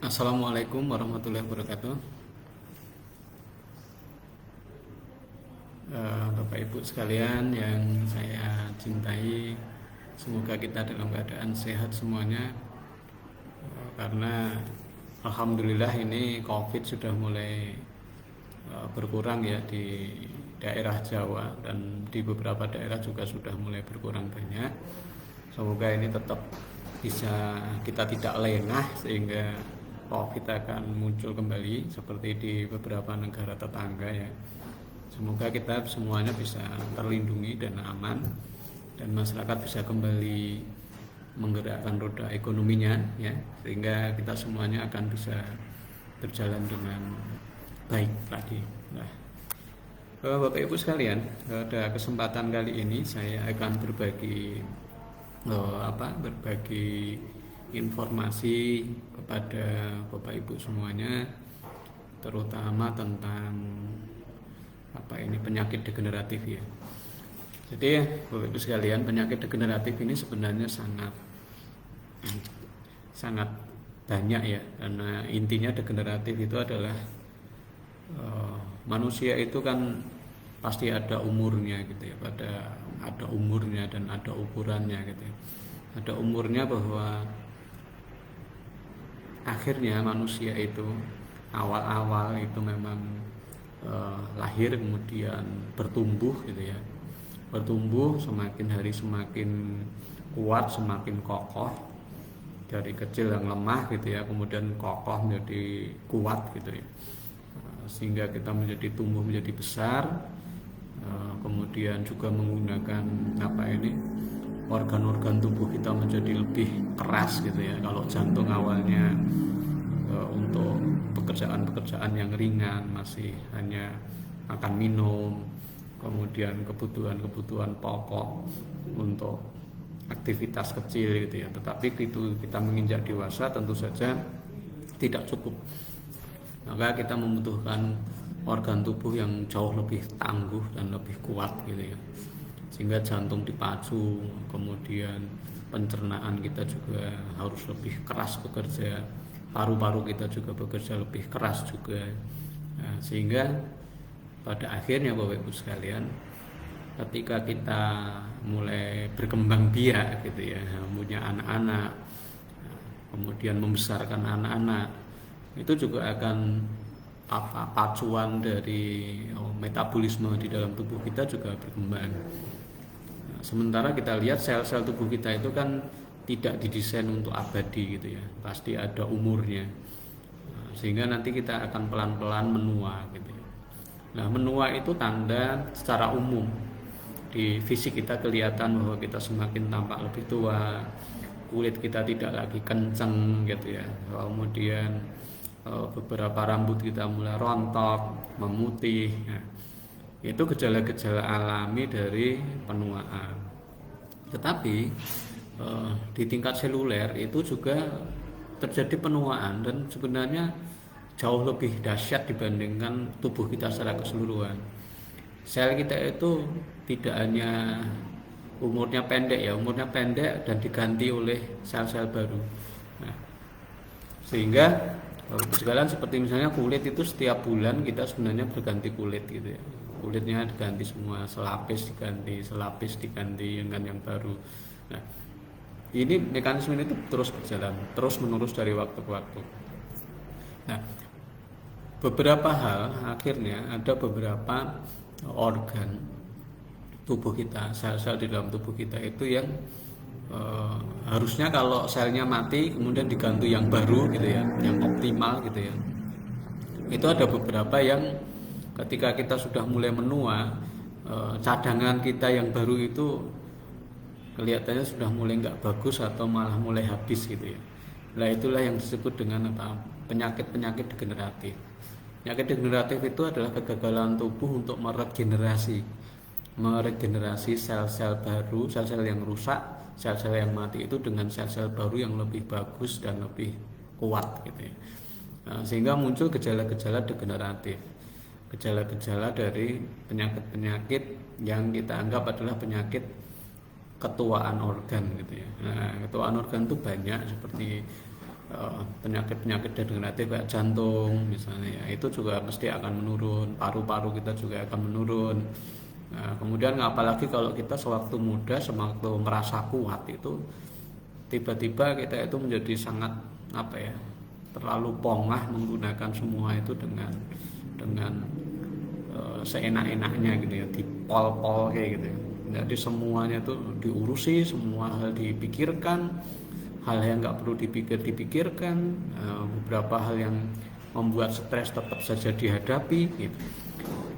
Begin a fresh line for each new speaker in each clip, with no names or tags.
Assalamualaikum warahmatullahi wabarakatuh. Bapak Ibu sekalian yang saya cintai, semoga kita dalam keadaan sehat semuanya. Karena alhamdulillah ini COVID sudah mulai berkurang ya di daerah Jawa, dan di beberapa daerah juga sudah mulai berkurang banyak. Semoga ini tetap bisa kita tidak lengah sehingga COVID akan muncul kembali seperti di beberapa negara tetangga ya. Semoga kita semuanya bisa terlindungi dan aman, dan masyarakat bisa kembali menggerakkan roda ekonominya ya, sehingga kita semuanya akan bisa berjalan dengan baik lagi. Nah, Bapak Ibu sekalian, pada kesempatan kali ini saya akan berbagi informasi kepada Bapak Ibu semuanya, terutama tentang penyakit degeneratif ya. Jadi Bapak Ibu sekalian, penyakit degeneratif ini sebenarnya sangat banyak ya, karena intinya degeneratif itu adalah manusia itu kan pasti ada umurnya gitu ya, ada umurnya dan ada ukurannya gitu ya. Ada umurnya bahwa akhirnya manusia itu awal-awal itu memang lahir, kemudian bertumbuh gitu ya, bertumbuh semakin hari semakin kuat, semakin kokoh, dari kecil yang lemah gitu ya, kemudian kokoh menjadi kuat gitu ya, sehingga kita tumbuh menjadi besar, kemudian juga menggunakan organ-organ tubuh kita menjadi lebih keras gitu ya. Kalau jantung awalnya untuk pekerjaan-pekerjaan yang ringan masih hanya makan minum, kemudian kebutuhan pokok untuk aktivitas kecil gitu ya. Tetapi itu kita menginjak dewasa tentu saja tidak cukup. Maka kita membutuhkan organ tubuh yang jauh lebih tangguh dan lebih kuat gitu ya, sehingga jantung dipacu, kemudian pencernaan kita juga harus lebih keras bekerja, paru-paru kita juga bekerja lebih keras juga. Nah, sehingga pada akhirnya Bapak Ibu sekalian, ketika kita mulai berkembang biak gitu ya, punya anak-anak, kemudian membesarkan anak-anak, itu juga akan pacuan dari metabolisme di dalam tubuh kita juga berkembang. Nah, sementara kita lihat sel-sel tubuh kita itu kan tidak didesain untuk abadi gitu ya, pasti ada umurnya. Nah, sehingga nanti kita akan pelan-pelan menua gitu ya. Nah, menua itu tanda secara umum di fisik kita kelihatan bahwa kita semakin tampak lebih tua, kulit kita tidak lagi kenceng gitu ya, kemudian beberapa rambut kita mulai rontok, memutih. Nah, itu gejala-gejala alami dari penuaan. Tetapi di tingkat seluler itu juga terjadi penuaan, dan sebenarnya jauh lebih dahsyat dibandingkan tubuh kita secara keseluruhan. Sel kita itu tidak hanya umurnya pendek dan diganti oleh sel-sel baru. Nah, sehingga sekalian seperti misalnya kulit itu setiap bulan kita sebenarnya berganti kulit gitu ya. Kulitnya diganti semua, selapis diganti dengan yang baru. Nah, ini mekanisme itu terus berjalan, terus menerus dari waktu ke waktu. Nah, beberapa hal akhirnya ada beberapa organ tubuh kita, sel-sel di dalam tubuh kita itu yang harusnya kalau selnya mati kemudian diganti yang baru gitu ya, yang optimal gitu ya. Itu ada beberapa yang ketika kita sudah mulai menua, cadangan kita yang baru itu kelihatannya sudah mulai nggak bagus atau malah mulai habis gitu ya. Nah, itulah yang disebut dengan penyakit-penyakit degeneratif. Penyakit degeneratif itu adalah kegagalan tubuh untuk meregenerasi sel-sel baru, sel-sel yang rusak, sel-sel yang mati itu dengan sel-sel baru yang lebih bagus dan lebih kuat gitu ya. Nah, sehingga muncul gejala-gejala degeneratif, gejala-gejala dari penyakit-penyakit yang kita anggap adalah penyakit ketuaan organ gitu ya. Nah, ketuaan organ itu banyak, seperti penyakit-penyakit degeneratif kayak jantung misalnya ya, itu juga mesti akan menurun, paru-paru kita juga akan menurun. Nah, kemudian apalagi kalau kita sewaktu muda, sewaktu merasa kuat itu tiba-tiba kita itu menjadi sangat terlalu pongah menggunakan semua itu dengan seenak-enaknya gitu ya, dipol-pol kayak gitu ya. Jadi semuanya itu diurusi, semua hal dipikirkan, hal yang nggak perlu dipikirkan, beberapa hal yang membuat stres tetap saja dihadapi gitu.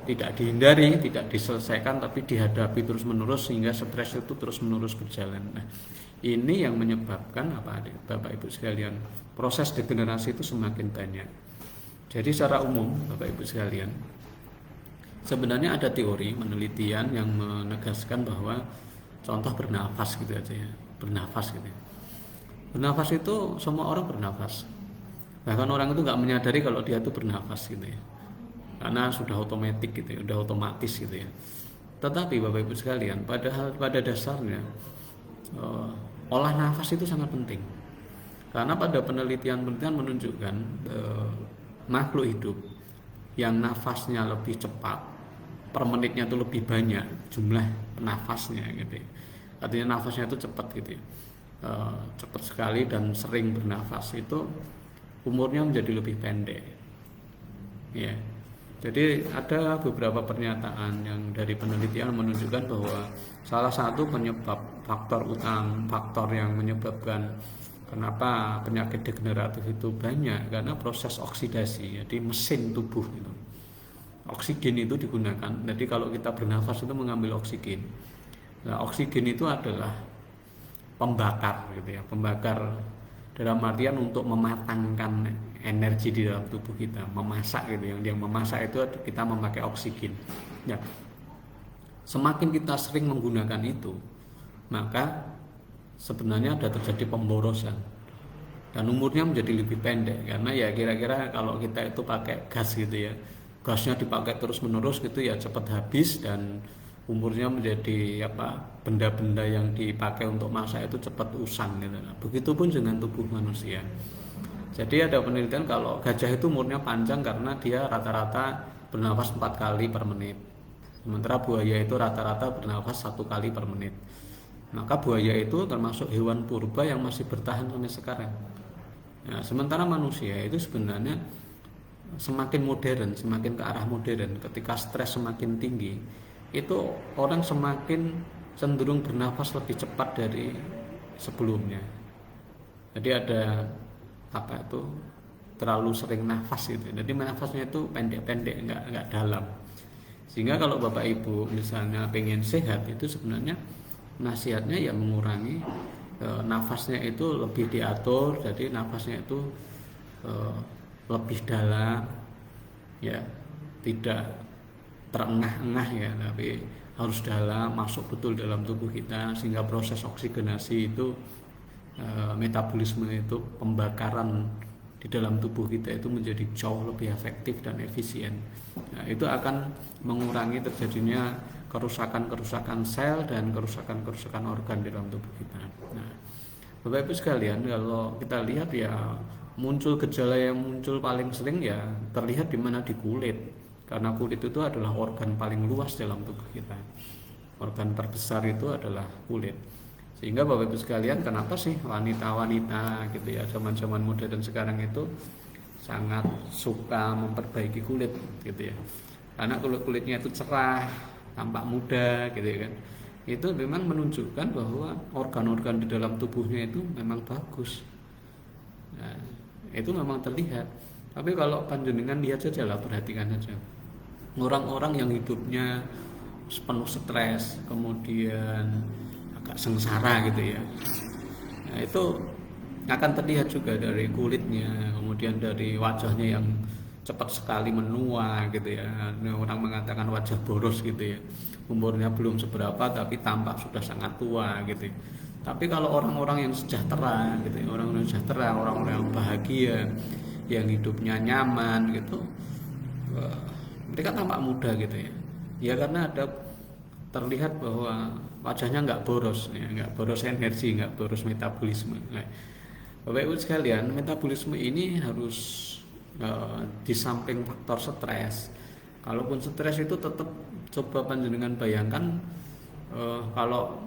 Tidak dihindari, tidak diselesaikan, tapi dihadapi terus-menerus sehingga stres itu terus-menerus berjalan. Nah, ini yang menyebabkan Bapak Ibu sekalian, proses degenerasi itu semakin banyak. Jadi secara umum Bapak Ibu sekalian, sebenarnya ada teori penelitian yang menegaskan bahwa contoh bernafas gitu aja ya, bernafas gitu ya. Bernafas itu semua orang bernafas. Bahkan orang itu nggak menyadari kalau dia itu bernafas gitu ya. Karena sudah otomatis gitu ya, udah otomatis gitu ya. Tetapi Bapak Ibu sekalian, pada dasarnya olah nafas itu sangat penting. Karena pada penelitian menunjukkan makhluk hidup yang nafasnya lebih cepat, per menitnya itu lebih banyak jumlah nafasnya gitu ya. Artinya nafasnya itu cepat gitu ya. Cepat sekali dan sering bernafas itu umurnya menjadi lebih pendek ya. Jadi ada beberapa pernyataan yang dari penelitian menunjukkan bahwa salah satu penyebab faktor yang menyebabkan kenapa penyakit degeneratif itu banyak karena proses oksidasi, jadi mesin tubuh itu. Oksigen itu digunakan, jadi kalau kita bernafas itu mengambil oksigen. Nah, oksigen itu adalah pembakar gitu ya, pembakar dalam artian untuk mematangkan energi di dalam tubuh kita, memasak gitu. Yang memasak itu kita memakai oksigen. Ya, semakin kita sering menggunakan itu, maka sebenarnya ada terjadi pemborosan dan umurnya menjadi lebih pendek. Karena ya kira-kira kalau kita itu pakai gas gitu ya, gasnya dipakai terus-menerus gitu ya, cepat habis dan umurnya menjadi benda-benda yang dipakai untuk masak itu cepat usang gitu. Begitupun dengan tubuh manusia. Jadi ada penelitian kalau gajah itu umurnya panjang karena dia rata-rata bernafas 4 kali per menit. Sementara buaya itu rata-rata bernafas 1 kali per menit. Maka buaya itu termasuk hewan purba yang masih bertahan sampai sekarang. Nah, sementara manusia itu sebenarnya semakin modern, semakin ke arah modern. Ketika stres semakin tinggi, itu orang semakin cenderung bernafas lebih cepat dari sebelumnya. Jadi ada apa itu terlalu sering nafas gitu. Jadi nafasnya itu pendek-pendek, nggak dalam. Sehingga kalau Bapak Ibu misalnya pengen sehat itu sebenarnya nasihatnya ya mengurangi nafasnya itu lebih diatur, jadi nafasnya itu lebih dalam, ya tidak terengah-engah ya, tapi harus dalam, masuk betul dalam tubuh kita sehingga proses oksigenasi itu metabolisme itu pembakaran di dalam tubuh kita itu menjadi jauh lebih efektif dan efisien. Nah, itu akan mengurangi terjadinya kerusakan-kerusakan sel dan kerusakan-kerusakan organ di dalam tubuh kita. Nah, Bapak Ibu sekalian, kalau kita lihat ya muncul gejala yang muncul paling sering ya terlihat di mana, di kulit. Karena kulit itu adalah organ paling luas dalam tubuh kita. Organ terbesar itu adalah kulit. Sehingga Bapak Ibu sekalian, kenapa sih wanita-wanita gitu ya zaman-zaman modern sekarang itu sangat suka memperbaiki kulit gitu ya. Karena kulitnya itu cerah, tampak muda gitu ya kan. Itu memang menunjukkan bahwa organ-organ di dalam tubuhnya itu memang bagus. Nah, itu memang terlihat. Tapi kalau panjenengan lihat saja lah, perhatikan saja. Orang-orang yang hidupnya penuh stres, kemudian agak sengsara gitu ya. Nah, itu akan terlihat juga dari kulitnya, kemudian dari wajahnya yang cepat sekali menua gitu ya. Orang mengatakan wajah boros gitu ya. Umurnya belum seberapa tapi tampak sudah sangat tua gitu. Tapi kalau orang-orang yang sejahtera gitu ya, orang-orang sejahtera, orang-orang yang bahagia, yang hidupnya nyaman gitu, mereka tampak muda gitu ya. Ya karena ada terlihat bahwa wajahnya nggak boros, ya, nggak boros energi, nggak boros metabolisme. Nah, Bapak Ibu sekalian, metabolisme ini harus di samping faktor stres. Kalaupun stres itu tetap, coba panjenengan bayangkan kalau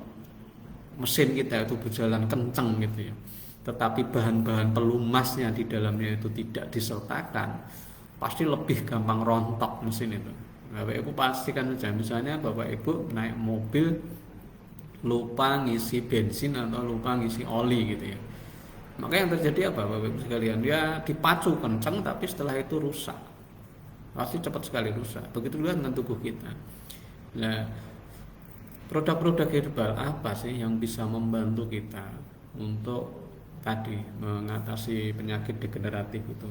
mesin kita itu berjalan kencang gitu ya, tetapi bahan-bahan pelumasnya di dalamnya itu tidak disertakan, pasti lebih gampang rontok mesin itu. Bapak Ibu pastikan saja, misalnya Bapak Ibu naik mobil lupa ngisi bensin atau lupa ngisi oli gitu ya, maka yang terjadi apa Bapak Ibu sekalian? Dia dipacu kencang tapi setelah itu rusak, pasti cepat sekali rusak. Begitu juga dengan tubuh kita. Nah, produk-produk herbal apa sih yang bisa membantu kita untuk tadi mengatasi penyakit degeneratif itu?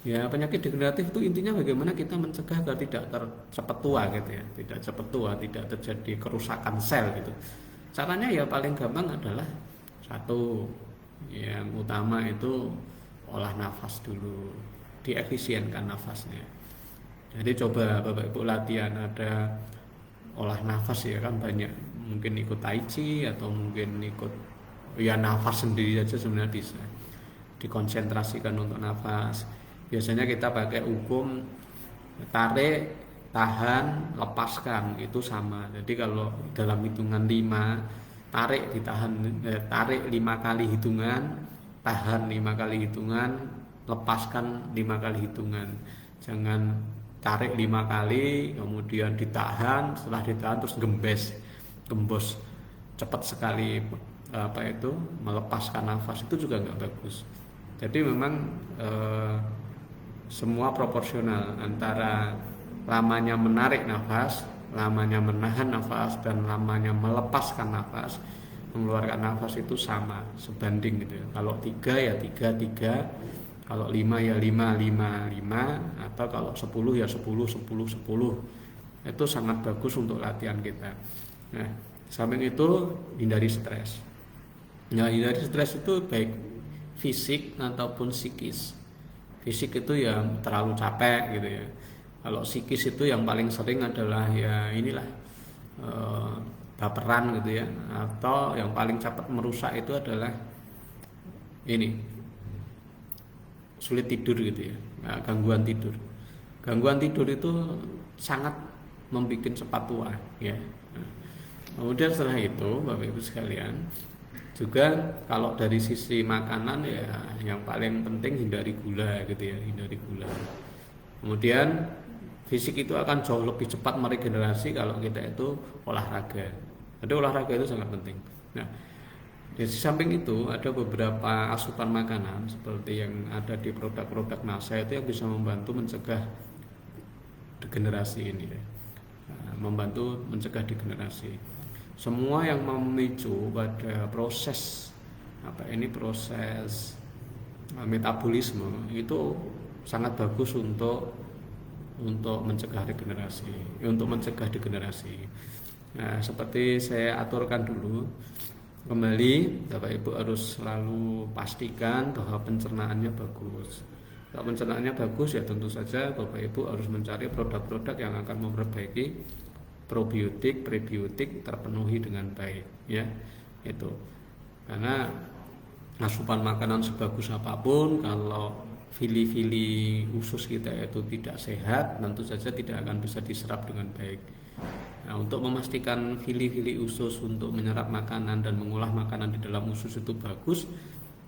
Ya, penyakit degeneratif itu intinya bagaimana kita mencegah agar tidak cepat tua gitu ya, tidak cepat tua, tidak terjadi kerusakan sel gitu. Caranya ya paling gampang adalah satu, yang utama itu olah nafas dulu, diefisienkan nafasnya. Jadi coba Bapak Ibu latihan, ada olah nafas ya kan banyak, mungkin ikut tai chi atau mungkin ikut ya nafas sendiri aja sebenarnya bisa. Dikonsentrasikan untuk nafas. Biasanya kita pakai hukum tarik, tahan, lepaskan, itu sama. Jadi kalau dalam hitungan 5, tarik ditahan, tarik 5 kali hitungan, tahan 5 kali hitungan, lepaskan 5 kali hitungan. Jangan tarik 5 kali kemudian ditahan, setelah ditahan terus gembos cepat sekali melepaskan nafas, itu juga nggak bagus. Jadi memang semua proporsional antara lamanya menarik nafas, lamanya menahan nafas, dan lamanya melepaskan nafas, mengeluarkan nafas itu sama, sebanding gitu ya. Kalau 3 ya 3, kalau 5 ya 5, atau kalau 10 ya 10. Itu sangat bagus untuk latihan kita. Nah, samping itu hindari stres. Nah, hindari stres itu baik fisik ataupun psikis. Fisik itu yang terlalu capek gitu ya. Kalau psikis itu yang paling sering adalah ya inilah baperan gitu ya, atau yang paling cepat merusak itu adalah ini sulit tidur gitu ya, nah, gangguan tidur. Gangguan tidur itu sangat membuat cepat tua ya. Nah, kemudian setelah itu Bapak Ibu sekalian, juga kalau dari sisi makanan ya yang paling penting hindari gula gitu ya, hindari gula. Kemudian fisik itu akan jauh lebih cepat meregenerasi kalau kita itu olahraga. Jadi olahraga itu sangat penting. Nah, di samping itu ada beberapa asupan makanan seperti yang ada di produk-produk NASA itu yang bisa membantu mencegah degenerasi ini ya. Nah, membantu mencegah degenerasi. Semua yang memicu pada proses proses metabolisme itu sangat bagus untuk mencegah regenerasi, untuk mencegah degenerasi. Nah, seperti saya aturkan dulu, kembali Bapak Ibu harus selalu pastikan bahwa pencernaannya bagus. Kalau pencernaannya bagus ya tentu saja Bapak Ibu harus mencari produk-produk yang akan memperbaiki probiotik, prebiotik terpenuhi dengan baik ya. Itu. Karena asupan makanan sebagus apapun kalau fili-fili usus kita itu tidak sehat, tentu saja tidak akan bisa diserap dengan baik. Nah, untuk memastikan fili-fili usus untuk menyerap makanan dan mengolah makanan di dalam usus itu bagus,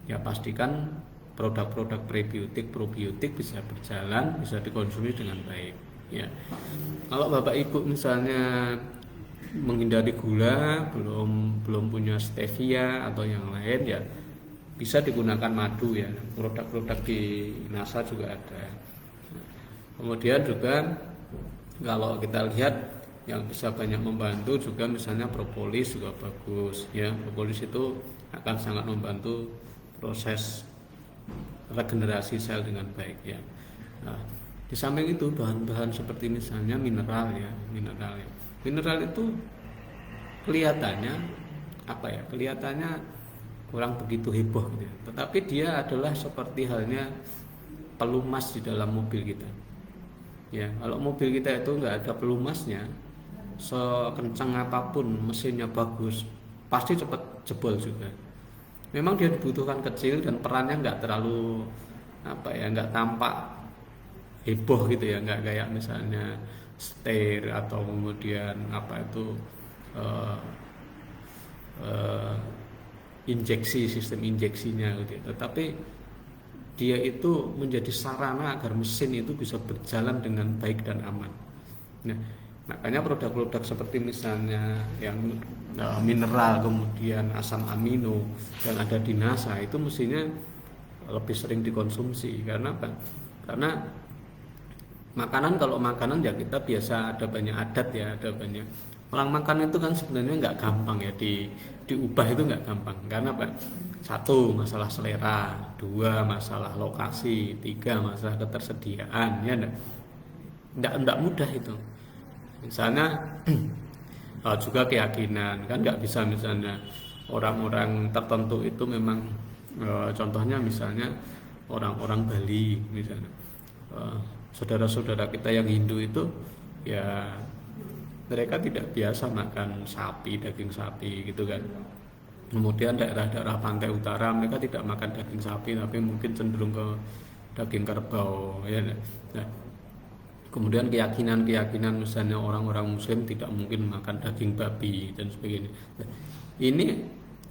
ya pastikan produk-produk prebiotik, probiotik bisa berjalan, bisa dikonsumsi dengan baik. Ya, kalau Bapak Ibu misalnya menghindari gula, belum punya stevia atau yang lain ya bisa digunakan madu ya. Produk-produk di NASA juga ada. Kemudian juga kalau kita lihat yang bisa banyak membantu juga misalnya propolis juga bagus ya. Propolis itu akan sangat membantu proses regenerasi sel dengan baik ya. Nah, di samping itu bahan-bahan seperti misalnya mineral ya. Mineral itu kelihatannya kelihatannya kurang begitu heboh gitu ya. Tetapi dia adalah seperti halnya pelumas di dalam mobil kita. Ya, kalau mobil kita itu nggak ada pelumasnya, sekencang apapun mesinnya bagus, pasti cepat jebol juga. Memang dia dibutuhkan kecil dan perannya nggak terlalu nggak tampak heboh gitu ya, nggak kayak misalnya setir atau kemudian sistem injeksinya gitu ya. Tetapi dia itu menjadi sarana agar mesin itu bisa berjalan dengan baik dan aman. Nah, makanya produk-produk seperti misalnya yang mineral kemudian asam amino yang ada di NASA itu mestinya lebih sering dikonsumsi. Karena apa? Karena kalau makanan ya kita biasa ada banyak adat ya, ada banyak orang makan itu kan sebenarnya nggak gampang ya diubah, itu nggak gampang. Karena apa? 1, masalah selera, 2, masalah lokasi, 3, masalah ketersediaan ya, enggak mudah itu. Misalnya juga keyakinan kan nggak bisa, misalnya orang-orang tertentu itu memang contohnya misalnya orang-orang Bali misalnya, saudara-saudara kita yang Hindu itu ya mereka tidak biasa makan sapi, daging sapi gitu kan. Kemudian daerah-daerah pantai utara mereka tidak makan daging sapi, tapi mungkin cenderung ke daging kerbau ya. Nah, kemudian keyakinan misalnya orang-orang Muslim tidak mungkin makan daging babi dan sebagainya. Nah, ini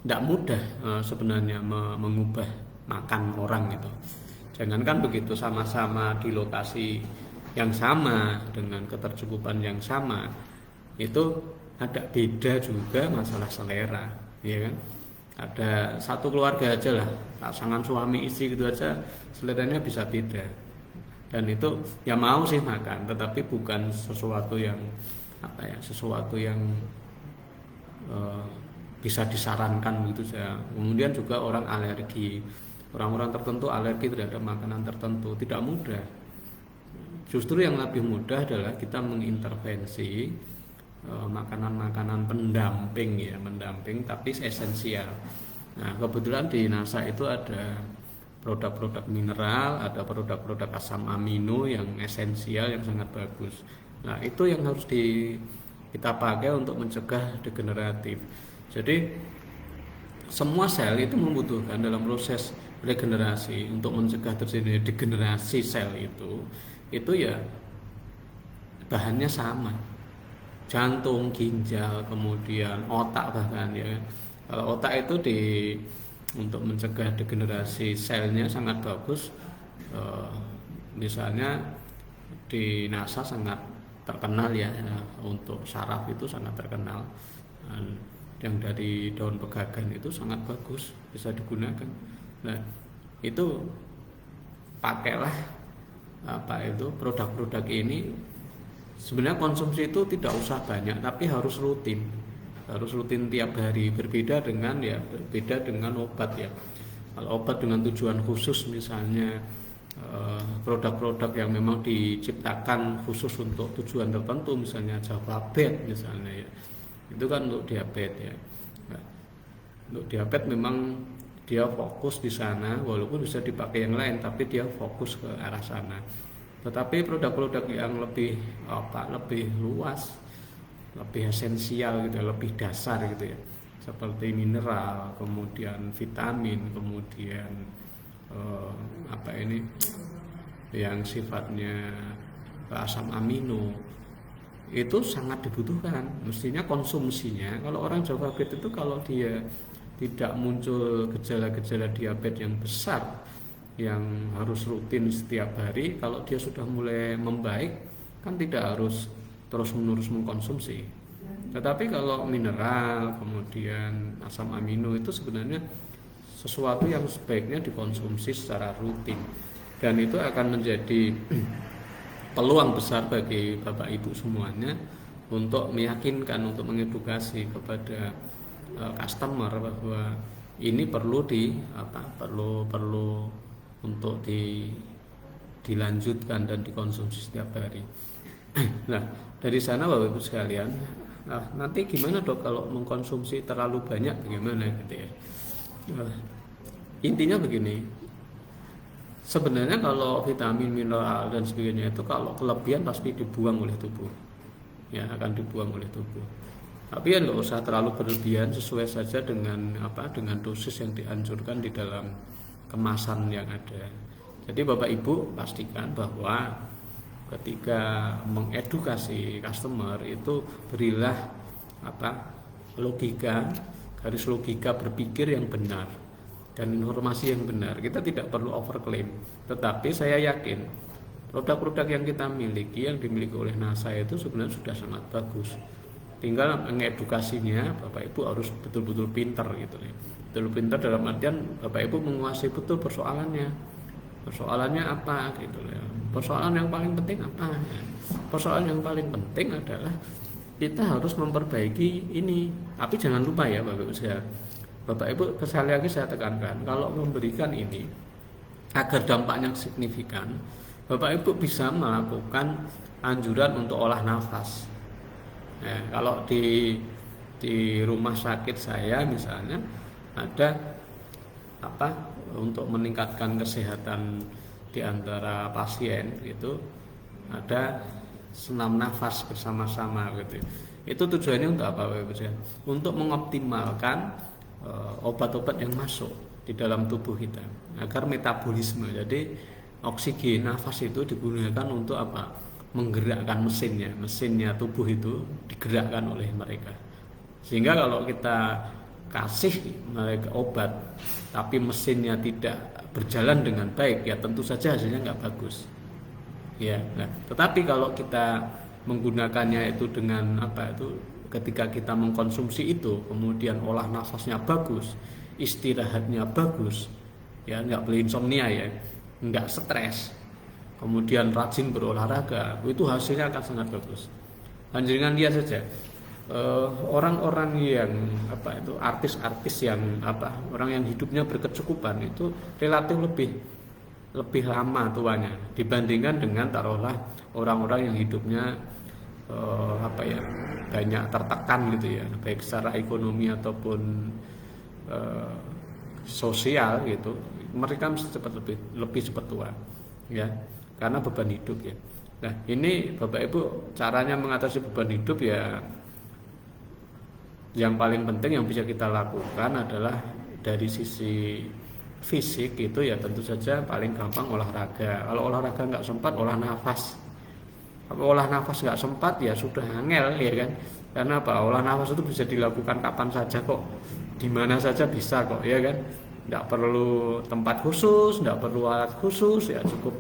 tidak mudah sebenarnya mengubah makan orang itu. Jangankan begitu, sama-sama di lokasi yang sama dengan ketercukupan yang sama, itu ada beda juga masalah selera, ya kan? Ada satu keluarga aja lah, pasangan suami istri gitu aja seleranya bisa beda. Dan itu ya mau sih makan, tetapi bukan sesuatu yang bisa disarankan begitu saja. Kemudian juga orang orang tertentu alergi terhadap makanan tertentu, tidak mudah. Justru yang lebih mudah adalah kita mengintervensi makanan-makanan mendamping tapi esensial. Nah, kebetulan di NASA itu ada produk-produk mineral, ada produk-produk asam amino yang esensial yang sangat bagus. Nah, itu yang harus kita pakai untuk mencegah degeneratif. Jadi semua sel itu membutuhkan dalam proses regenerasi, untuk mencegah terjadinya degenerasi sel itu ya bahannya sama, jantung, ginjal, kemudian otak bahkan ya. Kalau otak itu untuk mencegah degenerasi selnya sangat bagus. Misalnya di NASA sangat terkenal ya, untuk saraf itu sangat terkenal. Yang dari daun pegagan itu sangat bagus, bisa digunakan. Nah, itu pakailah produk-produk ini. Sebenarnya konsumsi itu tidak usah banyak, tapi harus rutin tiap hari. Berbeda dengan obat ya. Kalau obat dengan tujuan khusus, misalnya produk-produk yang memang diciptakan khusus untuk tujuan tertentu, misalnya Javabet misalnya ya, itu kan untuk diabetes ya. Nah, untuk diabetes memang dia fokus di sana, walaupun bisa dipakai yang lain, tapi dia fokus ke arah sana. Tetapi produk-produk yang lebih luas, lebih esensial gitu, lebih dasar gitu ya, seperti mineral, kemudian vitamin, kemudian yang sifatnya asam amino, itu sangat dibutuhkan. Mestinya konsumsinya, kalau orang Javabet itu kalau dia tidak muncul gejala-gejala diabetes yang besar yang harus rutin setiap hari, kalau dia sudah mulai membaik kan tidak harus terus-menerus mengkonsumsi. Tetapi kalau mineral, kemudian asam amino itu sebenarnya sesuatu yang sebaiknya dikonsumsi secara rutin, dan itu akan menjadi peluang besar bagi Bapak Ibu semuanya untuk meyakinkan, untuk mengedukasi kepada customer bahwa ini perlu untuk dilanjutkan dan dikonsumsi setiap hari. Nah, dari sana Bapak Ibu sekalian, nanti gimana dok kalau mengkonsumsi terlalu banyak, bagaimana gitu ya. Intinya begini, sebenarnya kalau vitamin, mineral dan sebagainya itu kalau kelebihan pasti dibuang oleh tubuh, ya akan dibuang oleh tubuh. Tapi ya nggak usah terlalu berlebihan, sesuai saja dengan dosis yang dianjurkan di dalam kemasan yang ada. Jadi Bapak Ibu pastikan bahwa ketika mengedukasi customer itu berilah garis logika berpikir yang benar dan informasi yang benar. Kita tidak perlu overclaim, tetapi saya yakin produk-produk yang kita miliki, yang dimiliki oleh NASA itu sebenarnya sudah sangat bagus. Tinggal mengedukasinya, Bapak Ibu harus betul-betul pintar gitu ya. Betul pintar dalam artian Bapak Ibu menguasai betul persoalannya apa gitu ya. Persoalan yang paling penting apa? Persoalan yang paling penting adalah kita harus memperbaiki ini. Tapi jangan lupa ya Bapak Ibu, sekali lagi saya tekankan, kalau memberikan ini agar dampaknya signifikan, Bapak Ibu bisa melakukan anjuran untuk olah nafas. Nah, kalau di rumah sakit saya misalnya ada untuk meningkatkan kesehatan di antara pasien, itu ada senam nafas bersama-sama gitu. Itu tujuannya untuk apa Bapak Ibu? Untuk mengoptimalkan obat-obat yang masuk di dalam tubuh kita agar metabolisme, jadi oksigen nafas itu digunakan untuk menggerakkan mesinnya tubuh itu digerakkan oleh mereka, sehingga kalau kita kasih mereka obat tapi mesinnya tidak berjalan dengan baik, ya tentu saja hasilnya nggak bagus ya. Nah, tetapi kalau kita menggunakannya itu dengan ketika kita mengkonsumsi itu, kemudian olah nafasnya bagus, istirahatnya bagus, ya nggak boleh insomnia ya, nggak stres, kemudian rajin berolahraga, itu hasilnya akan sangat bagus. Dengan dia saja orang-orang yang artis-artis yang orang yang hidupnya berkecukupan itu relatif lebih lama tuanya dibandingkan dengan taruhlah orang-orang yang hidupnya banyak tertekan gitu ya, baik secara ekonomi ataupun sosial gitu. Mereka mesti lebih cepat tua ya, karena beban hidup ya. Nah, ini Bapak Ibu, caranya mengatasi beban hidup ya, yang paling penting yang bisa kita lakukan adalah dari sisi fisik itu ya tentu saja paling gampang olahraga. Kalau olahraga nggak sempat, olah nafas. Kalau olah nafas nggak sempat ya sudah angel ya kan. Karena apa? Olah nafas itu bisa dilakukan kapan saja kok, di mana saja bisa kok ya kan. Nggak perlu tempat khusus, nggak perlu alat khusus, ya cukup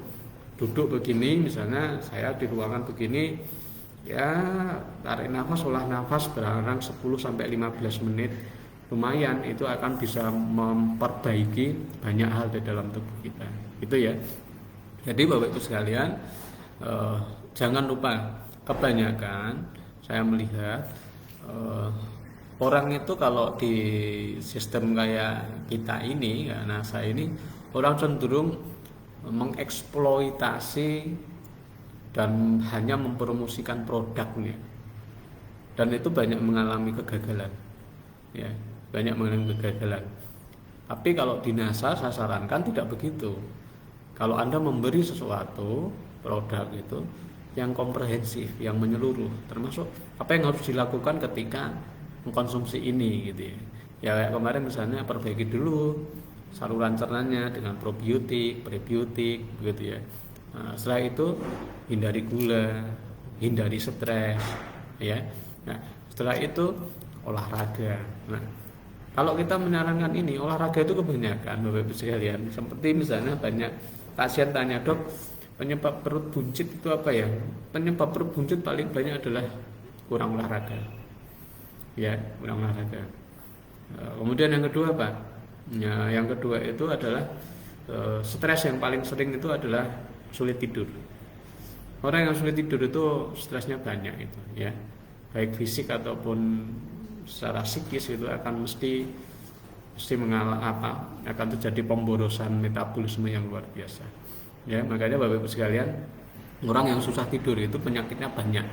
duduk begini, misalnya saya di ruangan begini, ya tarik nafas, olah nafas berarang 10-15 menit, lumayan itu akan bisa memperbaiki banyak hal di dalam tubuh kita, itu ya. Jadi Bapak Ibu sekalian, jangan lupa, kebanyakan saya melihat orang itu kalau di sistem kayak kita ini, ya NASA ini, orang cenderung mengeksploitasi dan hanya mempromosikan produknya, dan itu banyak mengalami kegagalan, ya banyak mengalami kegagalan. Tapi kalau di NASA saya sarankan tidak begitu. Kalau Anda memberi sesuatu produk itu yang komprehensif, yang menyeluruh, termasuk apa yang harus dilakukan ketika mengkonsumsi ini gitu ya. Ya kayak kemarin misalnya perbaiki dulu saluran cernanya dengan probiotik, prebiotik begitu ya. Nah, setelah itu hindari gula, hindari stres ya. Nah, setelah itu olahraga. Nah, kalau kita menyarankan ini, olahraga itu kebanyakan Bapak Ibu sekalian. Seperti misalnya banyak pasien tanya, "Dok, penyebab perut buncit itu apa ya?" Penyebab perut buncit paling banyak adalah kurang olahraga. Ya, kurang olahraga. Kemudian yang kedua apa? Ya, yang kedua itu adalah stres. Yang paling sering itu adalah sulit tidur. Orang yang sulit tidur itu stresnya banyak itu, ya. Baik fisik ataupun secara psikis itu akan mesti mengalami akan terjadi pemborosan metabolisme yang luar biasa. Ya, makanya Bapak Ibu sekalian, orang yang susah tidur itu penyakitnya banyak.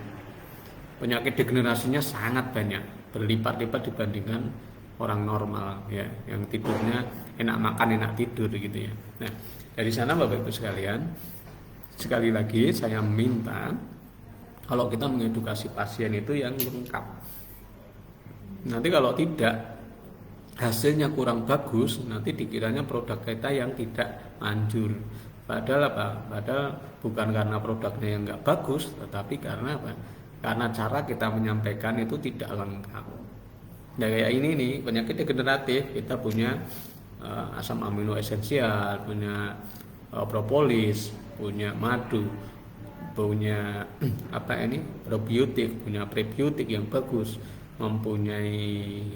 Penyakit degenerasinya sangat banyak, berlipat-lipat dibandingkan orang normal ya, yang tidurnya enak makan, enak tidur gitu ya. Nah, dari sana Bapak Ibu sekalian, sekali lagi saya minta kalau kita mengedukasi pasien itu yang lengkap. Nanti kalau tidak, hasilnya kurang bagus, nanti dikiranya produk kita yang tidak manjur. Padahal apa? Padahal bukan karena produknya yang nggak bagus, tetapi karena apa? Karena cara kita menyampaikan itu tidak lengkap. Nah, kayak ini nih, penyakit degeneratif, kita punya asam amino esensial, punya propolis, punya madu, punya probiotik, punya prebiotik yang bagus, mempunyai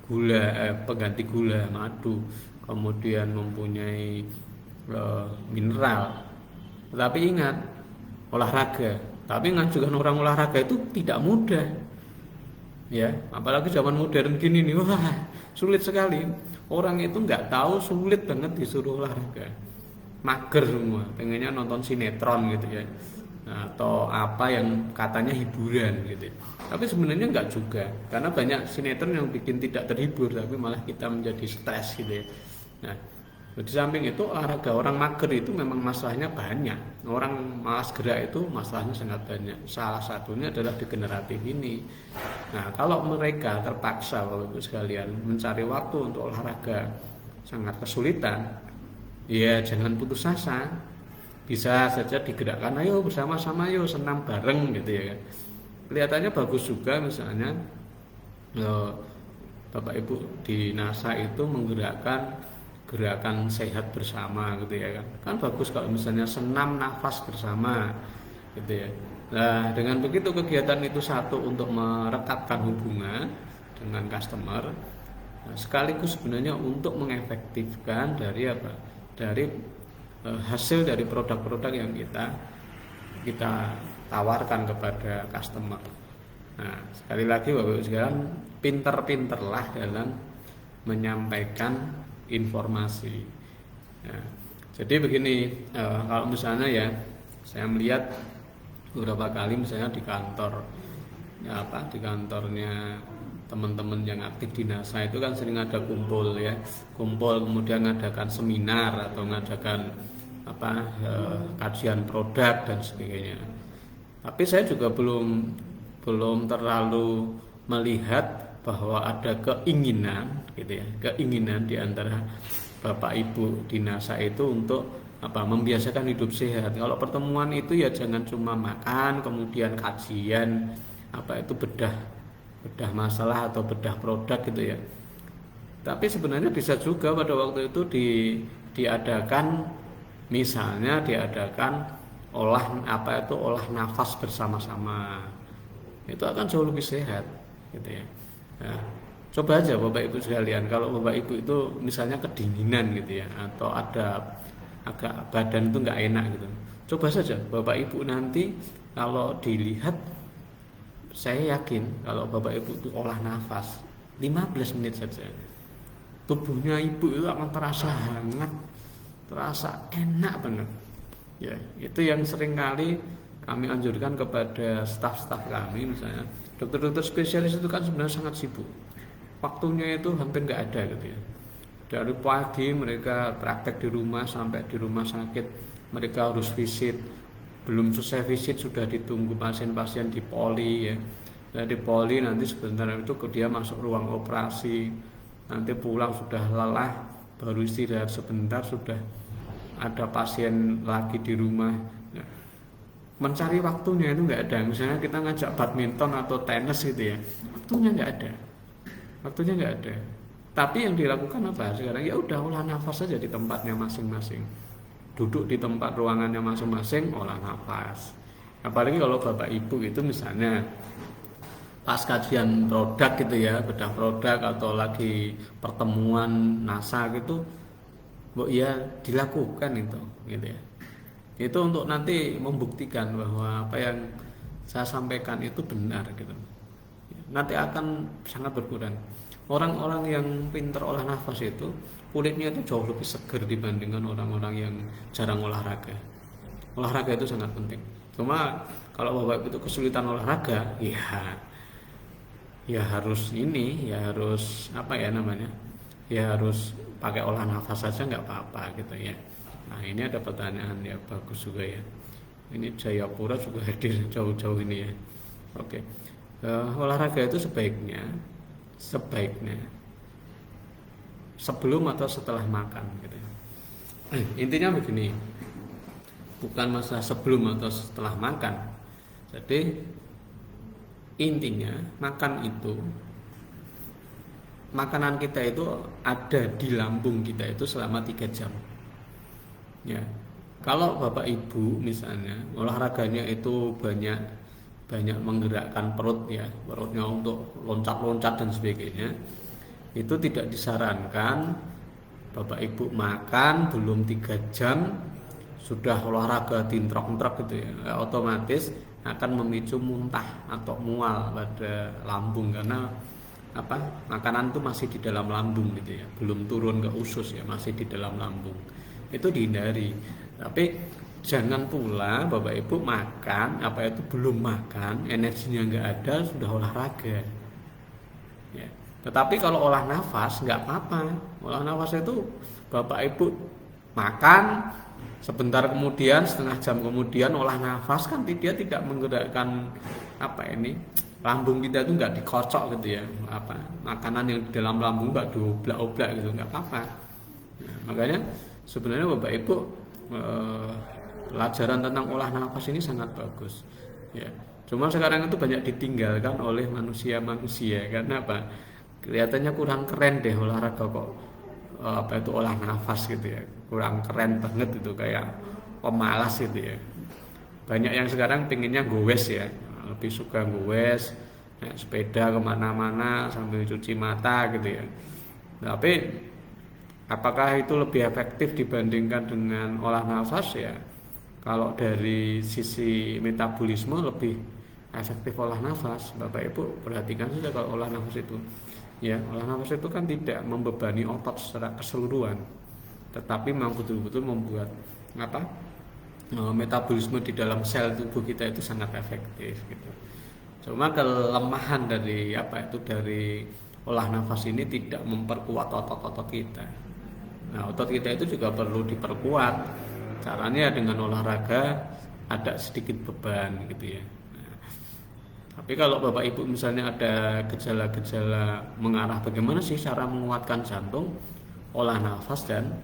gula, pengganti gula, madu, kemudian mempunyai mineral. Tapi ingat, olahraga. Tapi ngajukan orang olahraga itu tidak mudah. Ya, apalagi zaman modern gini nih, wah, sulit sekali. Orang itu nggak tahu, sulit banget disuruh olahraga. Mager semua, pengennya nonton sinetron gitu ya. Atau apa yang katanya hiburan gitu. Tapi sebenarnya nggak juga, karena banyak sinetron yang bikin tidak terhibur, tapi malah kita menjadi stres gitu ya. Nah, di samping itu olahraga, orang mager itu memang masalahnya banyak. Orang malas gerak itu masalahnya sangat banyak. Salah satunya adalah degeneratif ini. Nah, kalau mereka terpaksa Bapak Ibu sekalian mencari waktu untuk olahraga sangat kesulitan, ya jangan putus asa. Bisa saja digerakkan, ayo bersama-sama, yuk senam bareng gitu ya kan. Kelihatannya bagus juga misalnya Bapak Ibu di NASA itu menggerakkan gerakan sehat bersama gitu ya kan. Kan bagus kalau misalnya senam nafas bersama gitu ya. Nah, dengan begitu kegiatan itu satu untuk merekatkan hubungan dengan customer, sekaligus sebenarnya untuk mengefektifkan dari hasil dari produk-produk yang kita tawarkan kepada customer. Nah, sekali lagi Bapak Ibu sekalian, pinter-pinterlah dalam menyampaikan informasi. Nah, jadi begini, kalau misalnya ya, saya melihat beberapa kali misalnya di kantor, di kantornya teman-teman yang aktif di NASA itu kan sering ada kumpul kemudian mengadakan seminar atau mengadakan kajian produk dan sebagainya. Tapi saya juga belum terlalu melihat bahwa ada keinginan gitu ya, keinginan di antara Bapak Ibu di NASA itu untuk membiasakan hidup sehat. Kalau pertemuan itu ya jangan cuma makan, kemudian kajian itu bedah masalah atau bedah produk gitu ya. Tapi sebenarnya bisa juga pada waktu itu diadakan, misalnya diadakan olah nafas bersama-sama. Itu akan jauh lebih sehat gitu ya. Nah, coba aja Bapak Ibu sekalian, kalau Bapak Ibu itu misalnya kedinginan gitu ya, atau ada agak badan itu nggak enak gitu, coba saja Bapak Ibu nanti kalau dilihat, saya yakin kalau Bapak Ibu itu olah nafas 15 menit saja, tubuhnya Ibu itu akan terasa hangat, terasa enak banget ya. Itu yang sering kali kami anjurkan kepada staf-staf kami, misalnya dokter-dokter spesialis itu kan sebenarnya sangat sibuk, waktunya itu hampir nggak ada gitu ya. Dari pagi mereka praktek di rumah sampai di rumah sakit mereka harus visit, belum selesai visit sudah ditunggu pasien-pasien di poli ya. Nah, di poli nanti sebentar itu dia masuk ruang operasi, nanti pulang sudah lelah, baru istirahat sebentar sudah ada pasien lagi di rumah. Nah, mencari waktunya itu nggak ada. Misalnya kita ngajak badminton atau tenis gitu ya, waktunya nggak ada. Tapi yang dilakukan apa sekarang? Ya udah olah nafas saja di tempatnya masing-masing. Duduk di tempat ruangannya masing-masing, olah nafas. Apalagi kalau Bapak Ibu itu misalnya pas kajian produk gitu ya, bedah produk atau lagi pertemuan NASA gitu, ya dilakukan itu gitu ya. Itu untuk nanti membuktikan bahwa apa yang saya sampaikan itu benar gitu. Nanti akan sangat berkurang. Orang-orang yang pintar olah nafas itu kulitnya itu jauh lebih segar dibandingkan orang-orang yang jarang olahraga. Olahraga itu sangat penting. Cuma kalau Bapak Ibu itu kesulitan olahraga, ya harus harus pakai olah nafas saja nggak apa-apa gitu ya. Nah, ini ada pertanyaan ya bagus juga ya. Ini Jayapura juga hadir jauh-jauh ini ya. Oke. Olahraga itu sebaiknya sebelum atau setelah makan gitu. Intinya begini, bukan masalah sebelum atau setelah makan. Jadi intinya makanan kita itu ada di lambung kita itu selama 3 jam ya. Kalau Bapak Ibu misalnya olahraganya itu banyak menggerakkan perutnya untuk loncat-loncat dan sebagainya, itu tidak disarankan Bapak Ibu makan belum 3 jam sudah olahraga tintrok-tintrok gitu ya, otomatis akan memicu muntah atau mual pada lambung, karena makanan itu masih di dalam lambung gitu ya, belum turun ke usus ya, masih di dalam lambung. Itu dihindari. Tapi jangan pula Bapak Ibu makan belum makan, energinya nggak ada, sudah olahraga ya. Tetapi kalau olah nafas nggak apa-apa. Olah nafas itu Bapak Ibu makan sebentar kemudian, setengah jam kemudian olah nafas, kan dia tidak menggerakkan lambung kita itu nggak dikocok gitu ya, makanan yang di dalam lambung nggak dioblak-oblak gitu, nggak apa-apa. Nah, makanya sebenarnya Bapak Ibu pelajaran tentang olah nafas ini sangat bagus ya. Cuma sekarang itu banyak ditinggalkan oleh manusia karena kelihatannya kurang keren deh olahraga kok olah nafas gitu ya, kurang keren banget itu, kayak pemalas gitu ya. Banyak yang sekarang pinginnya gowes ya, lebih suka gowes, naik sepeda kemana-mana sambil cuci mata gitu ya. Tapi apakah itu lebih efektif dibandingkan dengan olah nafas ya? Kalau dari sisi metabolisme lebih efektif olah nafas. Bapak Ibu perhatikan saja kalau olah nafas itu ya, olah nafas itu kan tidak membebani otot secara keseluruhan, tetapi memang betul-betul membuat metabolisme di dalam sel tubuh kita itu sangat efektif gitu. Cuma kelemahan dari dari olah nafas ini tidak memperkuat otot-otot kita. Nah, otot kita itu juga perlu diperkuat. Caranya dengan olahraga ada sedikit beban gitu ya. Nah, tapi kalau Bapak Ibu misalnya ada gejala-gejala mengarah bagaimana sih cara menguatkan jantung, olah nafas dan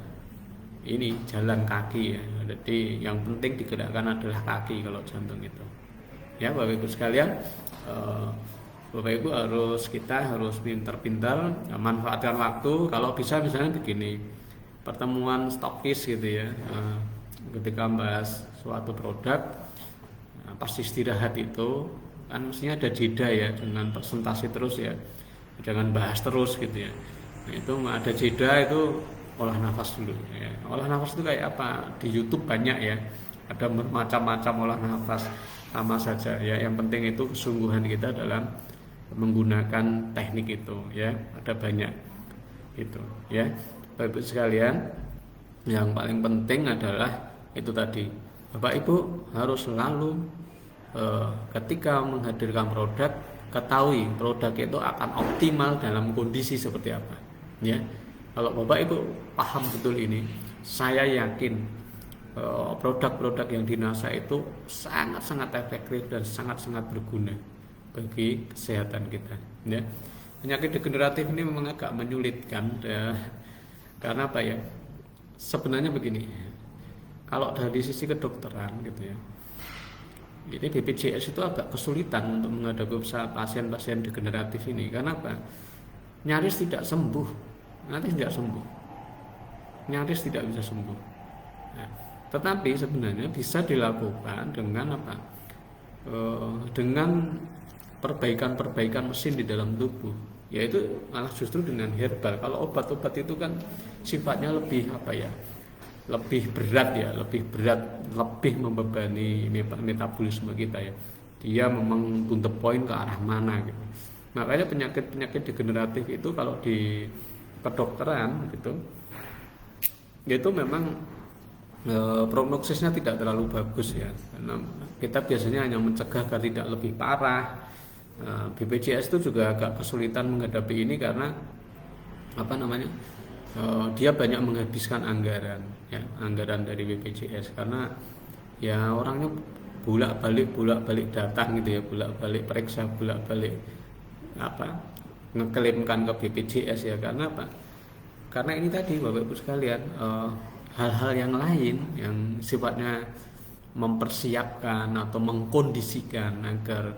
ini jalan kaki ya. Jadi yang penting digerakkan adalah kaki kalau jantung itu. Ya Bapak Ibu sekalian, Bapak Ibu kita harus pintar-pintar manfaatkan waktu. Kalau bisa misalnya begini, pertemuan stokis gitu ya, ketika bahas suatu produk, pas istirahat itu kan mestinya ada jeda ya, dengan presentasi terus ya, jangan bahas terus gitu ya. Nah, itu ada jeda, itu olah nafas dulu ya. Olah nafas itu kayak apa? Di YouTube banyak ya, ada macam-macam olah nafas, sama saja ya. Yang penting itu kesungguhan kita dalam menggunakan teknik itu ya. Ada banyak itu ya. Bapak Ibu sekalian, yang paling penting adalah itu tadi, Bapak Ibu harus selalu ketika menghadirkan produk, ketahui produk itu akan optimal dalam kondisi seperti apa ya. Kalau Bapak Ibu paham betul ini, saya yakin produk-produk yang di NASA itu sangat-sangat efektif dan sangat-sangat berguna bagi kesehatan kita ya. Penyakit degeneratif ini memang agak menyulitkan ya, karena apa ya, sebenarnya begini, kalau dari sisi kedokteran gitu ya, ini BPJS itu agak kesulitan untuk menghadapi pasien-pasien degeneratif ini. Karena apa? Nyaris tidak sembuh, nyaris tidak bisa sembuh. Nah, tetapi sebenarnya bisa dilakukan dengan apa? Dengan perbaikan mesin di dalam tubuh, yaitu malah justru dengan herbal. Kalau obat-obat itu kan sifatnya lebih apa ya? Lebih berat, lebih membebani metabolisme kita ya. Dia memang to the point ke arah mana gitu. Makanya penyakit degeneratif itu kalau di kedokteran gitu, itu memang prognosisnya tidak terlalu bagus ya. Karena kita biasanya hanya mencegah agar tidak lebih parah. BPJS itu juga agak kesulitan menghadapi ini karena dia banyak menghabiskan anggaran ya, anggaran dari BPJS, karena ya orangnya bolak-balik datang gitu ya, bolak-balik periksa, bolak-balik ngeklaimkan ke BPJS ya. Karena apa? Karena ini tadi Bapak Ibu sekalian, hal-hal yang lain yang sifatnya mempersiapkan atau mengkondisikan agar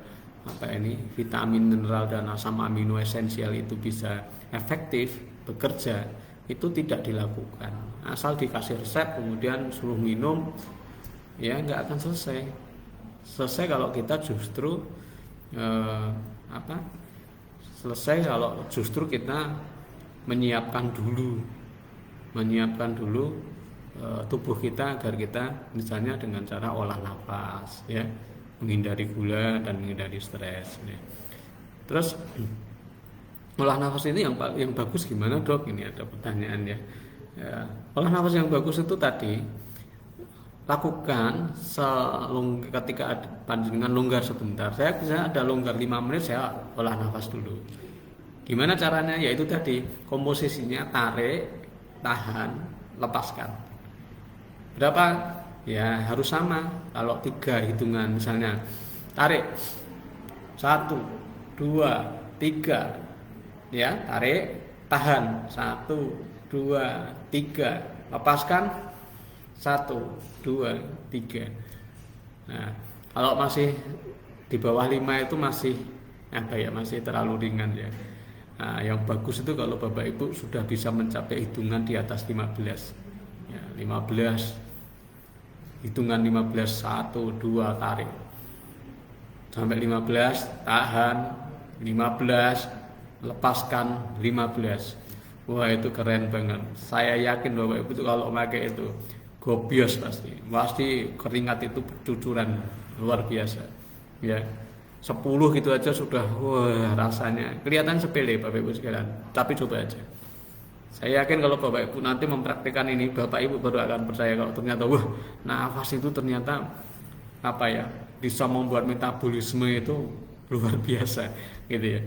vitamin, mineral dan asam amino esensial itu bisa efektif bekerja, itu tidak dilakukan. Asal dikasih resep kemudian suruh minum, ya nggak akan selesai kalau kita justru kalau justru kita menyiapkan dulu tubuh kita agar kita misalnya dengan cara olah nafas ya, menghindari gula dan menghindari stres ya. Terus olah nafas ini yang bagus gimana dok? Ini ada pertanyaan ya. Olah nafas yang bagus itu tadi lakukan ketika panjenengan longgar sebentar. Saya bisa ada longgar 5 menit, saya olah nafas dulu. Gimana caranya? Yaitu tadi komposisinya tarik, tahan, lepaskan. Berapa? Ya harus sama. Kalau 3 hitungan misalnya, tarik 1, 2, 3 ya, tarik, tahan 1, 2, 3, lepaskan 1, 2, 3. Nah, kalau masih di bawah 5 itu masih masih terlalu ringan ya. Nah, yang bagus itu kalau Bapak Ibu sudah bisa mencapai hitungan di atas 15 ya, 15 hitungan 15, 1, 2 tarik sampai 15, tahan 15, lepaskan 15. Wah, itu keren banget. Saya yakin Bapak Ibu itu kalau pakai itu gobios, pasti keringat itu bercucuran luar biasa ya. 10 gitu aja sudah rasanya kelihatan sepele Bapak Ibu sekalian, tapi coba aja. Saya yakin kalau Bapak Ibu nanti mempraktikkan ini, Bapak Ibu baru akan percaya kalau ternyata nafas itu ternyata bisa membuat metabolisme itu luar biasa gitu ya.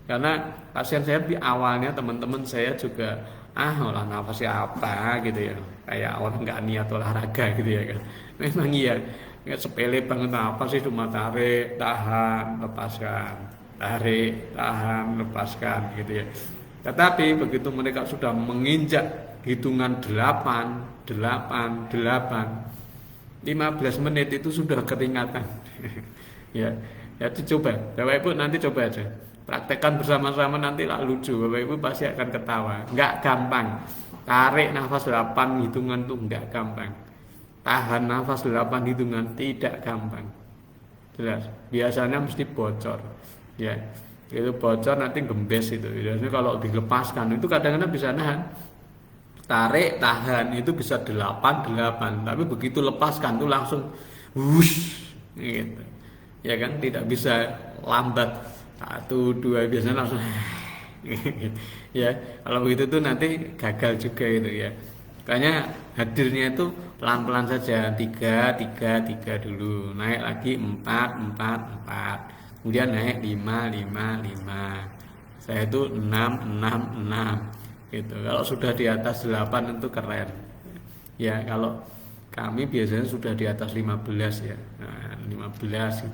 Karena pasien saya di awalnya, teman-teman saya juga olah nafas apa gitu ya, kayak orang nggak niat olahraga gitu ya kan. Memang iya, sepele banget, apa sih, cuma tarik, tahan, lepaskan, tarik, tahan, lepaskan gitu ya. Tetapi begitu mereka sudah menginjak hitungan 8, 8, 8, 15 menit itu sudah keringatan. Ya, ya itu coba. Bapak Ibu nanti coba aja. Praktekkan bersama-sama nanti lah lucu. Bapak Ibu pasti akan ketawa. Enggak gampang. Tarik nafas 8 hitungan itu enggak gampang. Tahan nafas 8 hitungan tidak gampang. Jelas. Biasanya mesti bocor. Ya. Itu bocor nanti gembes itu. Biasanya kalau dilepaskan itu kadang-kadang bisa nahan. Tarik, tahan itu bisa 8, 8. Tapi begitu lepaskan itu langsung wush gitu. Ya kan tidak bisa lambat 1, 2 biasanya langsung ya kalau begitu tuh nanti gagal juga itu ya. Makanya hadirnya itu pelan-pelan saja 3, 3, 3 dulu, naik lagi 4, 4, 4, kemudian naik 5, 5, 5. Saya itu 6, 6, 6 gitu. Kalau sudah di atas 8 itu keren ya. Kalau kami biasanya sudah di atas 15 ya. Nah, 15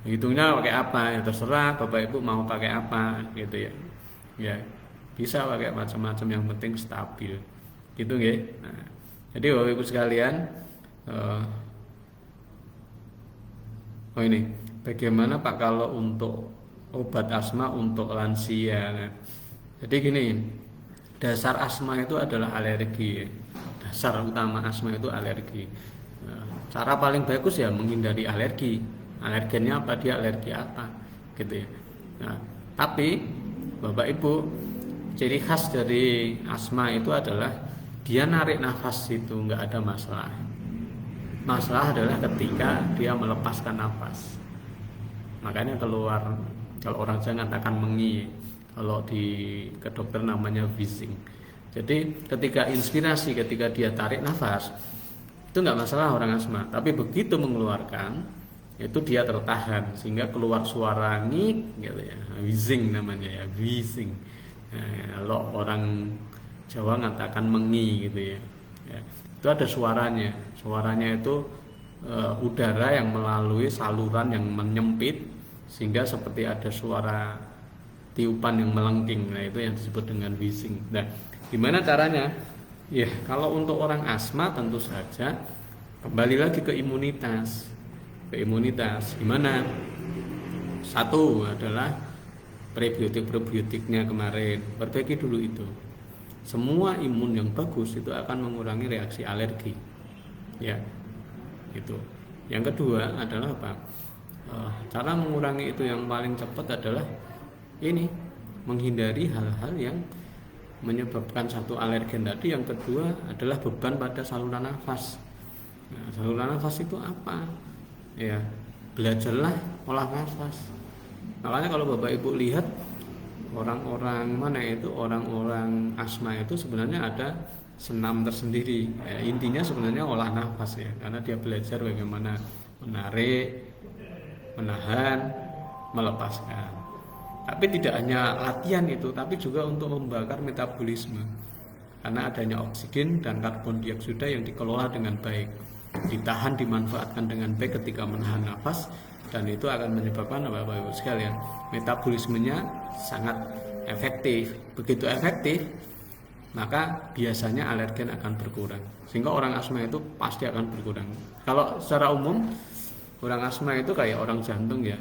hitungnya pakai apa ya terserah Bapak Ibu mau pakai apa gitu ya. Ya bisa pakai macam-macam yang penting stabil gitu ya. Nah, jadi Bapak Ibu sekalian, oh ini bagaimana Pak kalau untuk obat asma untuk lansia? Nah, jadi gini, dasar asma itu adalah alergi. Dasar utama asma itu alergi. Nah, cara paling bagus ya menghindari alergi. Alergennya apa, dia alergi apa, gitu ya. Nah, tapi Bapak Ibu, ciri khas dari asma itu adalah dia narik nafas itu nggak ada masalah. Masalah adalah ketika dia melepaskan nafas. Makanya keluar, kalau orang Jawa katakan mengi, kalau di ke dokter namanya wheezing. Jadi ketika inspirasi, ketika dia tarik nafas itu nggak masalah orang asma. Tapi begitu mengeluarkan itu dia tertahan sehingga keluar suara ngik gitu ya. Wheezing namanya ya, wheezing. Nah, kalau orang Jawa mengatakan mengi gitu ya. Ya. Itu ada suaranya. Suaranya itu udara yang melalui saluran yang menyempit sehingga seperti ada suara tiupan yang melengking. Nah, itu yang disebut dengan wheezing. Nah, gimana caranya? Ya, kalau untuk orang asma tentu saja kembali lagi ke imunitas. Ke imunitas. Gimana? Satu adalah prebiotik-probiotiknya kemarin. Perbaiki dulu itu. Semua imun yang bagus itu akan mengurangi reaksi alergi. Ya. Itu. Yang kedua adalah apa? Cara mengurangi itu yang paling cepat adalah ini, menghindari hal-hal yang menyebabkan satu alergen tadi. Yang kedua adalah beban pada saluran nafas. Nah, saluran nafas itu apa? Ya, belajarlah olah nafas. Makanya kalau Bapak Ibu lihat orang-orang mana itu, orang-orang asma itu sebenarnya ada senam tersendiri. Ya, intinya sebenarnya olah nafas ya, karena dia belajar bagaimana menarik, menahan, melepaskan. Tapi tidak hanya latihan itu, tapi juga untuk membakar metabolisme. Karena adanya oksigen dan karbon dioksida yang dikelola dengan baik, ditahan, dimanfaatkan dengan baik ketika menahan nafas, dan itu akan menyebabkan Bapak Ibu sekalian, metabolismenya sangat efektif. Begitu efektif, maka biasanya alergen akan berkurang. Sehingga orang asma itu pasti akan berkurang. Kalau secara umum orang asma itu kayak orang jantung ya.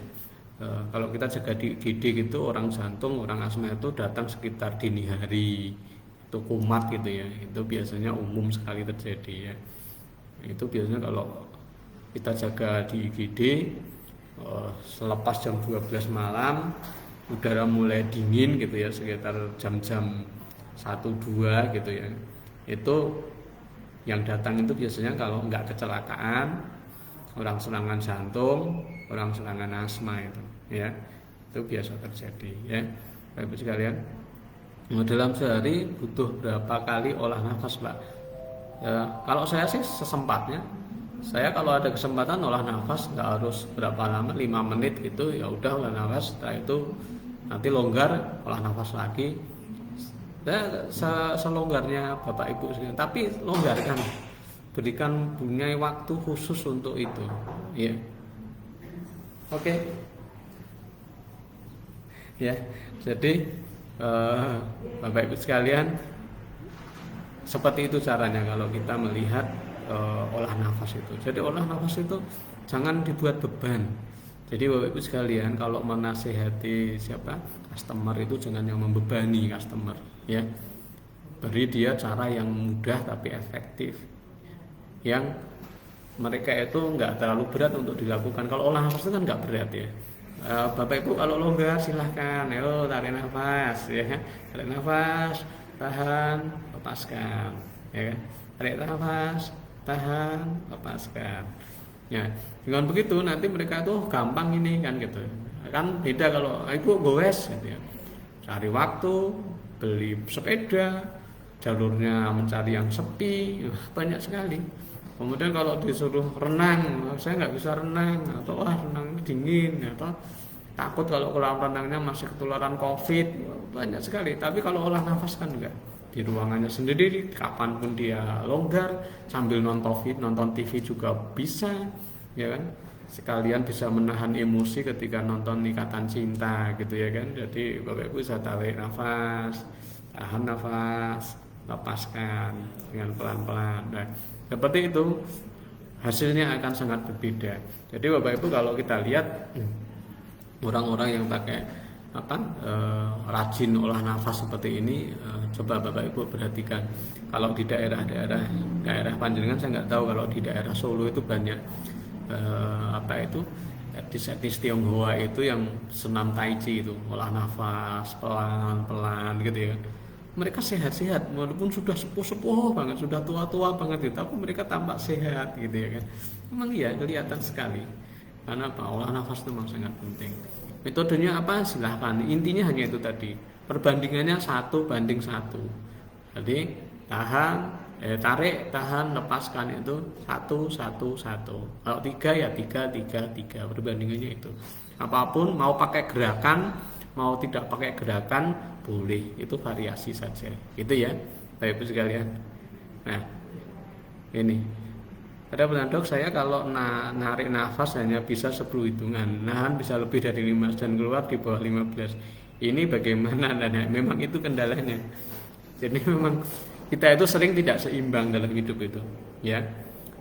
Kalau kita jaga di IGD gitu, orang jantung, orang asma itu datang sekitar dini hari, itu kumat gitu ya. Itu biasanya umum sekali terjadi ya. Itu biasanya kalau kita jaga di IGD selepas jam 12 malam, udara mulai dingin gitu ya, sekitar jam-jam 1-2 gitu ya. Itu yang datang itu biasanya kalau nggak kecelakaan, orang serangan jantung, orang serangan asma itu ya, itu biasa terjadi ya. Bapak sekalian, dalam sehari butuh berapa kali olah nafas Pak? Ya, kalau saya sih sesempatnya. Saya kalau ada kesempatan olah nafas nggak harus berapa lama, 5 menit gitu ya udah olah nafas. Setelah itu nanti longgar, olah nafas lagi. Selonggarnya Bapak Ibu sekalian, tapi longgarkan, berikan punya waktu khusus untuk itu ya. Oke. Ya, jadi eh, Bapak Ibu sekalian, seperti itu caranya kalau kita melihat olah nafas itu. Jadi olah nafas itu jangan dibuat beban. Jadi Bapak Ibu sekalian, kalau menasehati customer itu jangan yang membebani customer, ya. Beri dia cara yang mudah tapi efektif, yang mereka itu nggak terlalu berat untuk dilakukan. Kalau olah nafas itu kan nggak berat ya. Bapak Ibu kalau longgar silahkan, ayo tarik nafas, ya, tarik nafas, tahan, lepaskan, ya, tarik nafas, tahan, lepaskan. Ya, dengan begitu nanti mereka tuh gampang ini kan gitu. Kan beda kalau Ibu goes gitu ya. Cari waktu, beli sepeda, jalurnya mencari yang sepi, banyak sekali. Kemudian kalau disuruh renang, saya nggak bisa renang, atau renang dingin, atau takut kalau kolam renangnya masih ketularan COVID, banyak sekali. Tapi kalau olah nafas kan enggak, di ruangannya sendiri, kapanpun dia longgar, sambil nonton TV juga bisa, ya kan? Sekalian bisa menahan emosi ketika nonton Ikatan Cinta gitu ya kan. Jadi Bapak Ibu bisa tarik nafas, tahan nafas, lepaskan dengan pelan-pelan. Nah, seperti itu hasilnya akan sangat berbeda. Jadi Bapak Ibu kalau kita lihat orang-orang yang pakai rajin olah nafas seperti ini, coba Bapak Ibu perhatikan. Kalau di daerah Panjenengan, saya nggak tahu kalau di daerah Solo itu banyak etnis Tionghoa itu yang senam tai chi itu, olah nafas pelan-pelan gitu ya. Mereka sehat-sehat walaupun sudah sepuh-sepuh banget, sudah tua-tua banget gitu, tapi mereka tampak sehat gitu ya kan. Memang iya kelihatan sekali. Karena apa? Olah nafas itu memang sangat penting. Metodenya apa? Silahkan. Intinya hanya itu tadi. Perbandingannya 1:1. Jadi tarik, tahan, lepaskan itu 1:1. Kalau 3 ya 3:3. Perbandingannya itu. Apapun, mau pakai gerakan, mau tidak pakai gerakan, boleh. Itu variasi saja. Itu ya, Bapak Ibu sekalian. Nah, ini. Ada bilang, dok, saya kalau narik nafas hanya bisa 10 hitungan, nahan bisa lebih dari 15 dan keluar di bawah 15. Ini bagaimana? Nah, memang itu kendalanya. Jadi memang kita itu sering tidak seimbang dalam hidup itu, ya.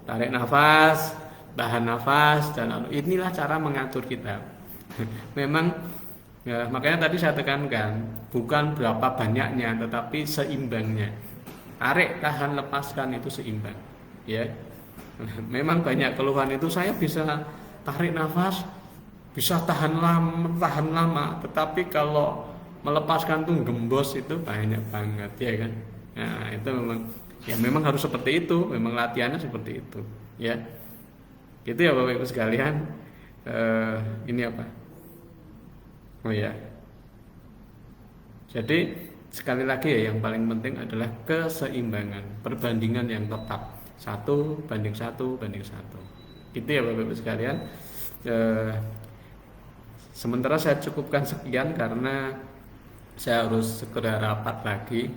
Tarik nafas, tahan nafas, dan inilah cara mengatur kita. Memang ya, makanya tadi saya tekankan, bukan berapa banyaknya, tetapi seimbangnya. Tarik, tahan, lepaskan itu seimbang, ya. Memang banyak keluhan itu, saya bisa tarik nafas, bisa tahan lama, tetapi kalau melepaskan tuh gembos itu banyak banget, ya kan. Nah, itu memang harus seperti itu, memang latihannya seperti itu, ya. Gitu ya Bapak Ibu sekalian. Ini apa? Oh ya. Jadi sekali lagi ya, yang paling penting adalah keseimbangan, perbandingan yang tepat. 1:1. Gitu ya Bapak Ibu sekalian. Sementara saya cukupkan sekian karena saya harus segera rapat lagi.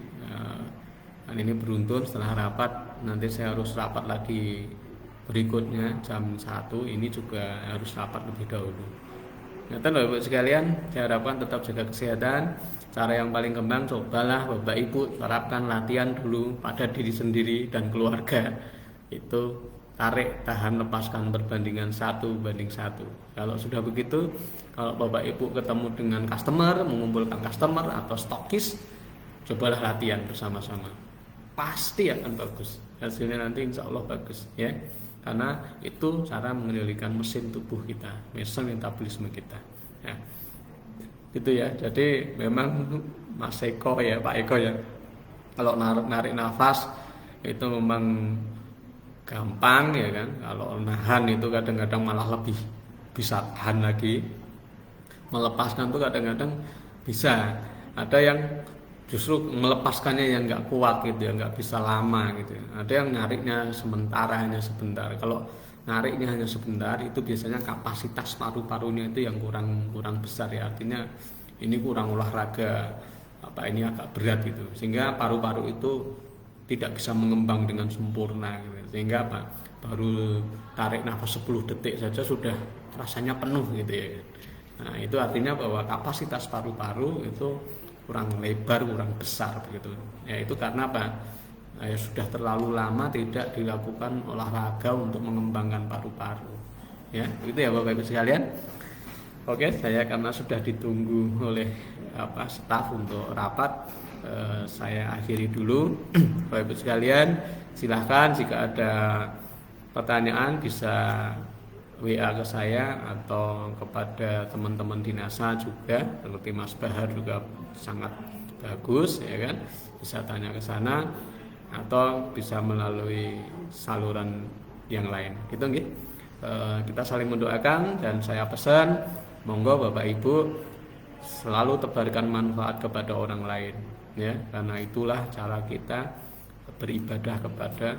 Dan ini beruntun, setelah rapat nanti saya harus rapat lagi berikutnya jam 1. Ini juga harus rapat lebih dahulu. Nah, Bapak Ibu sekalian, saya harapkan tetap jaga kesehatan. Cara yang paling gampang, cobalah Bapak Ibu terapkan latihan dulu pada diri sendiri dan keluarga. Itu tarik, tahan, lepaskan perbandingan 1:1. Kalau sudah begitu, kalau Bapak Ibu ketemu dengan customer, mengumpulkan customer atau stokis, cobalah latihan bersama-sama. Pasti akan bagus. Hasilnya nanti insya Allah bagus, ya. Karena itu cara mengendalikan mesin tubuh kita, mesin metabolisme kita. Ya. Gitu ya. Jadi memang Mas Eko ya, Pak Eko ya, kalau narik nafas itu memang gampang ya kan. Kalau nahan itu kadang-kadang malah lebih bisa tahan lagi. Melepaskan tuh kadang-kadang bisa. Ada yang justru melepaskannya yang nggak kuat gitu ya, nggak bisa lama gitu. Ada yang nariknya hanya sebentar. Kalau nariknya hanya sebentar itu biasanya kapasitas paru-parunya itu yang kurang besar ya, artinya ini kurang olahraga, ini agak berat gitu, sehingga paru-paru itu tidak bisa mengembang dengan sempurna gitu. Sehingga baru tarik nafas 10 detik saja sudah rasanya penuh gitu ya. Nah, itu artinya bahwa kapasitas paru-paru itu kurang lebar, kurang besar begitu. Ya itu karena apa? Ya sudah terlalu lama tidak dilakukan olahraga untuk mengembangkan paru-paru. Ya, begitu ya Bapak Ibu sekalian. Oke, saya karena sudah ditunggu oleh staf untuk rapat, saya akhiri dulu. Bapak Ibu sekalian, silahkan jika ada pertanyaan bisa WA ke saya atau kepada teman-teman di NASA juga, seperti Mas Bahar juga sangat bagus ya kan, bisa tanya ke sana atau bisa melalui saluran yang lain gitu nggih. Kita saling mendoakan dan saya pesan monggo Bapak Ibu selalu tebarkan manfaat kepada orang lain ya, karena itulah cara kita beribadah kepada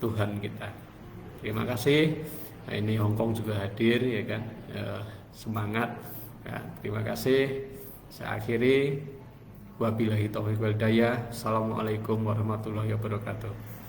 Tuhan kita. Terima kasih. Nah, ini Hongkong juga hadir ya kan, semangat ya, terima kasih. Saya akhiri, wabillahi taufiq wal hidayah. Assalamualaikum warahmatullahi wabarakatuh.